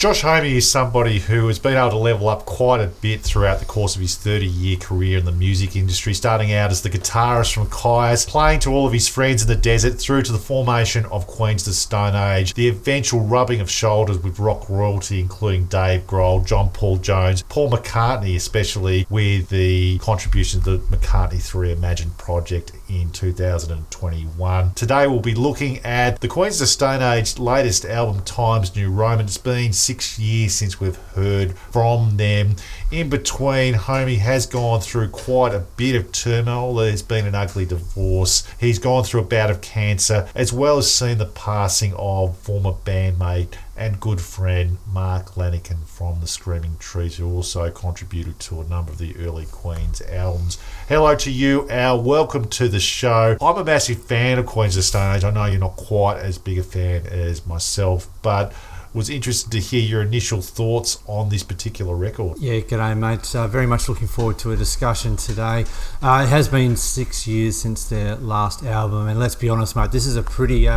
Josh Homme is somebody who has been able to level up quite a bit throughout the course of his 30-year career in the music industry, starting out as the guitarist from Kyuss, playing to all of his friends in the desert, through to the formation of Queens of the Stone Age, the eventual rubbing of shoulders with rock royalty, including Dave Grohl, John Paul Jones, Paul McCartney, especially with the contribution to the McCartney 3 Imagine project in 2021. Today we'll be looking at the Queens of the Stone Age latest album, Times New Roman. It's been 6 years since we've heard from them. In between, Homme has gone through quite a bit of turmoil. There's been an ugly divorce. He's gone through a bout of cancer, as well as seen the passing of former bandmate and good friend Mark Lanegan from the Screaming Trees, who also contributed to a number of the early Queens albums. Hello to you, Al. Welcome to the show. I'm a massive fan of Queens of the Stone Age. I know you're not quite as big a fan as myself, but was interested to hear your initial thoughts on this particular record. Yeah, g'day, mate. Very much looking forward to a discussion today. It has been 6 years since their last album, and let's be honest, mate, this is a pretty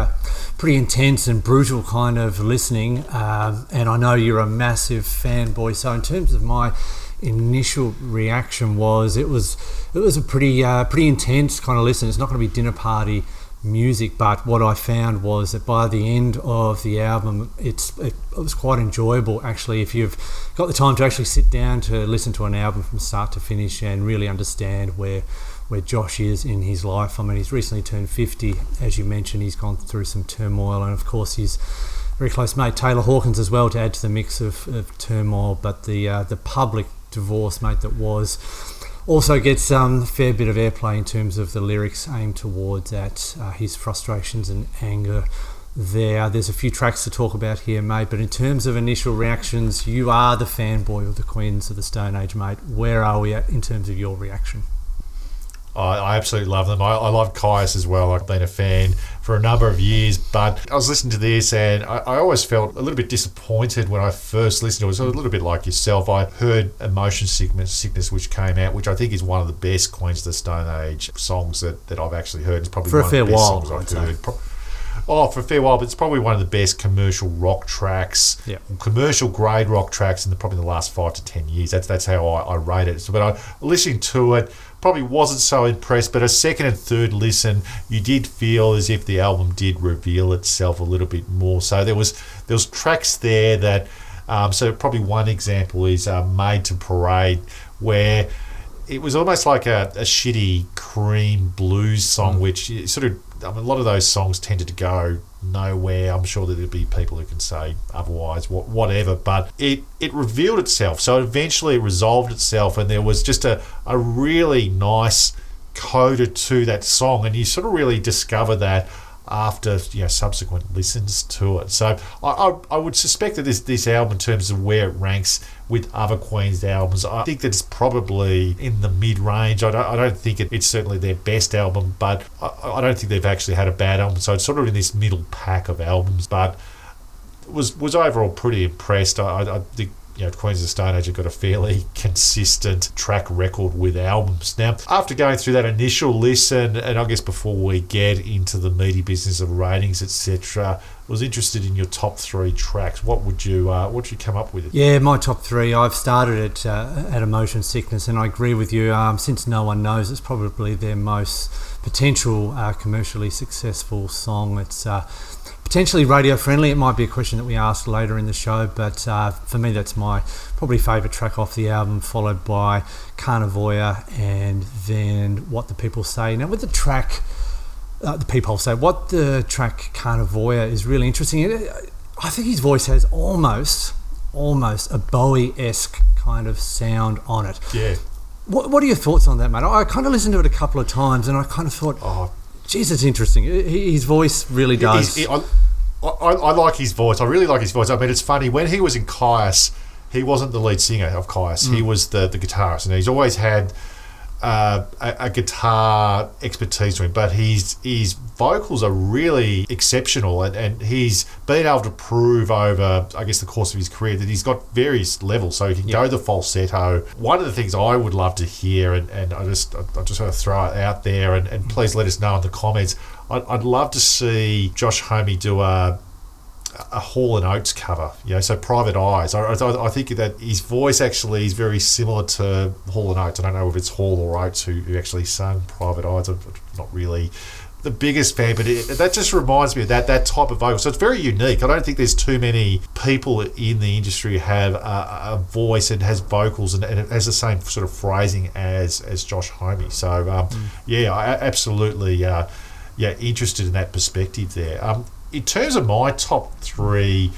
intense and brutal kind of listening, and I know you're a massive fanboy, so in terms of my initial reaction was it was a pretty intense kind of listen. It's not going to be dinner party music, but what I found was that by the end of the album it was quite enjoyable, actually, if you've got the time to actually sit down to listen to an album from start to finish and really understand where Josh is in his life. I mean, he's recently turned 50, as you mentioned. He's gone through some turmoil, and of course his very close mate Taylor Hawkins as well to add to the mix of turmoil. But the public divorce, mate, that was also gets a fair bit of airplay in terms of the lyrics aimed towards at his frustrations and anger there. There's a few tracks to talk about here, mate, but in terms of initial reactions, you are the fanboy of the Queens of the Stone Age, mate. Where are we at in terms of your reaction? I absolutely love them. I love Kyuss as well. I've been a fan for a number of years, but I was listening to this and I always felt a little bit disappointed when I first listened to it. It was a little bit like yourself. I heard Emotion Sickness, which came out, which I think is one of the best Queens of the Stone Age songs that I've actually heard. It's probably for one a fair of the best while, songs I've heard. For a fair while, but it's probably one of the best commercial rock tracks, commercial grade rock tracks in probably the last 5 to 10 years. That's how I rate it. So, but I listening to it, probably wasn't so impressed, but a second and third listen, you did feel as if the album did reveal itself a little bit more. So there was tracks there that, so probably one example is Made to Parade, where it was almost like a shitty Cream blues song, which sort of, I mean, a lot of those songs tended to go nowhere. I'm sure that there'll be people who can say otherwise, whatever, but it revealed itself. So eventually it resolved itself, and there was just a really nice coda to that song, and you sort of really discover that after subsequent listens to it. So I would suspect that this album, in terms of where it ranks with other Queens albums, I think that it's probably in the mid-range. I don't think it's certainly their best album, but I don't think they've actually had a bad album. So it's sort of in this middle pack of albums, but was overall pretty impressed. I think Queens of the Stone Age have got a fairly consistent track record with albums. Now, after going through that initial listen, and I guess before we get into the meaty business of ratings, etc., was interested in your top 3 tracks. What would you come up with? Yeah, my top 3. I've started at Emotion Sickness, and I agree with you. Since No One Knows, it's probably their most potential commercially successful song. It's potentially radio friendly. It might be a question that we ask later in the show, but for me that's my probably favourite track off the album, followed by Carnivore and then What the People Say. Now with the track what the track Carnivore is really interesting. I think his voice has almost a Bowie-esque kind of sound on it. Yeah. What are your thoughts on that, mate? I kind of listened to it a couple of times and I kind of thought, geez, it's interesting. His voice really does. I like his voice. I really like his voice. I mean, it's funny. When he was in Kyuss, he wasn't the lead singer of Kyuss. He was the guitarist, and he's always had a guitar expertise to him. But his vocals are really exceptional, and he's been able to prove over, I guess, the course of his career that he's got various levels. So he can go the falsetto. One of the things I would love to hear, and I just want to throw it out there, and please let us know in the comments. I'd love to see Josh Homme do a a Hall & Oates cover, so Private Eyes. I think that his voice actually is very similar to Hall & Oates. I don't know if it's Hall or Oates who actually sung Private Eyes. I'm not really the biggest fan, but that just reminds me of that type of vocal. So it's very unique. I don't think there's too many people in the industry who have a voice and has vocals and it has the same sort of phrasing as Josh Homme. So I absolutely interested in that perspective there. In terms of my top three,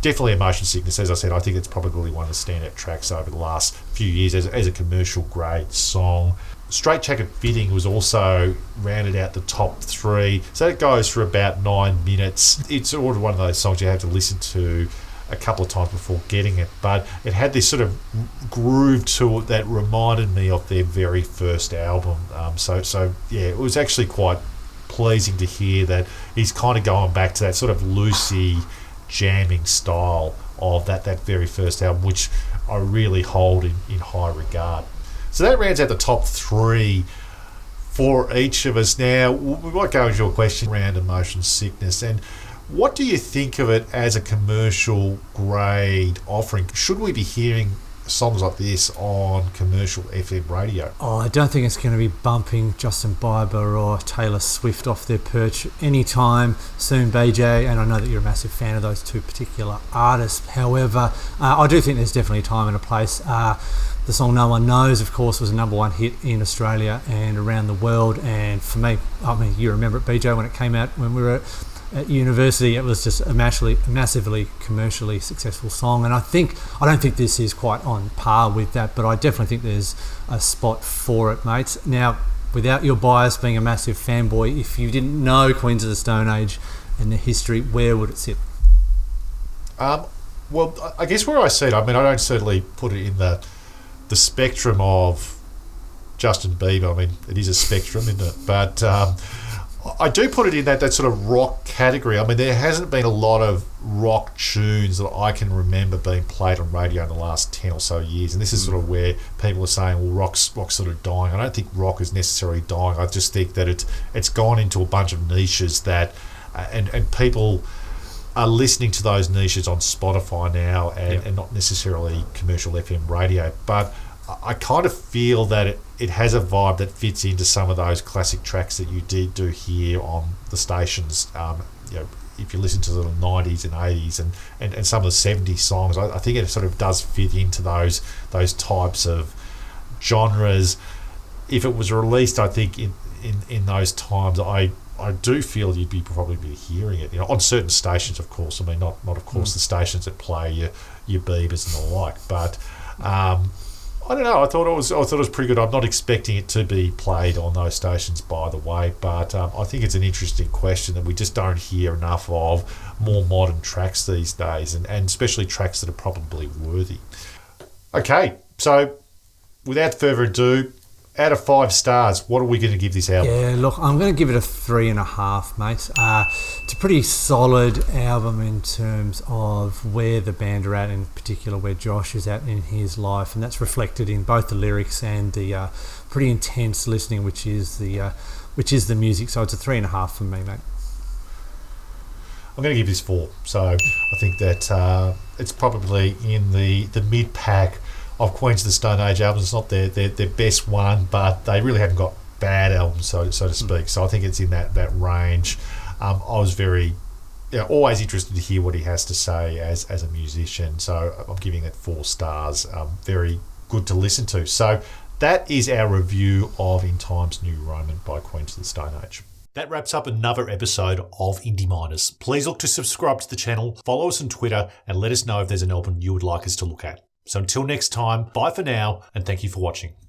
definitely Emotion Sickness. As I said, I think it's probably one of the standout tracks over the last few years as a commercial grade song. Straight Jacket Fitting was also rounded out the top three. So it goes for about 9 minutes. It's sort of one of those songs you have to listen to a couple of times before getting it. But it had this sort of groove to it that reminded me of their very first album. It was actually quite pleasing to hear that he's kind of going back to that sort of loosey jamming style of that very first album, which I really hold in high regard. So that rounds out the top three for each of us. Now, we might go into your question around Emotion Sickness. And what do you think of it as a commercial grade offering? Should we be hearing songs like this on commercial FM radio? I don't think it's going to be bumping Justin Bieber or Taylor Swift off their perch anytime soon, BJ, and I know that you're a massive fan of those two particular artists. However, I do think there's definitely a time and a place. The song No One Knows, of course, was a number one hit in Australia and around the world, and for me, you remember it, BJ, when it came out when we were at university, it was just a massively commercially successful song, and I don't think this is quite on par with that, but I definitely think there's a spot for it, mates. Now, without your bias being a massive fanboy, if you didn't know Queens of the Stone Age and the history, where would it sit? Well, I guess where I see it, I don't certainly put it in the spectrum of Justin Bieber. It is a spectrum, isn't it? But I do put it in that sort of rock category. There hasn't been a lot of rock tunes that I can remember being played on radio in the last 10 or so years, and this is sort of where people are saying, well, rock's sort of dying. I don't think rock is necessarily dying. I just think that it's gone into a bunch of niches that and people are listening to those niches on Spotify now and not necessarily commercial FM radio. But I kind of feel that it has a vibe that fits into some of those classic tracks that you do hear on the stations. If you listen to the 90s and 80s and some of the 70s songs, I think it sort of does fit into those types of genres. If it was released, I think in those times, I do feel you'd probably be hearing it, on certain stations, of course. Not of course the stations that play your Biebers and the like, but I don't know. I thought it was pretty good. I'm not expecting it to be played on those stations, by the way, but I think it's an interesting question that we just don't hear enough of more modern tracks these days, and especially tracks that are probably worthy. Okay, so without further ado, out of 5 stars, what are we going to give this album? Yeah, look, I'm going to give it a 3.5, mate. It's a pretty solid album in terms of where the band are at, in particular where Josh is at in his life, and that's reflected in both the lyrics and the pretty intense listening, which is the music. So it's a 3.5 for me, mate. I'm going to give this 4. So I think that it's probably in the mid-pack of Queens of the Stone Age albums. It's not their best one, but they really haven't got bad albums, so to speak. So I think it's in that range. I was very always interested to hear what he has to say as a musician. So I'm giving it 4 stars. Very good to listen to. So that is our review of In Time's New Roman by Queens of the Stone Age. That wraps up another episode of Indie Miners. Please look to subscribe to the channel, follow us on Twitter, and let us know if there's an album you would like us to look at. So until next time, bye for now, and thank you for watching.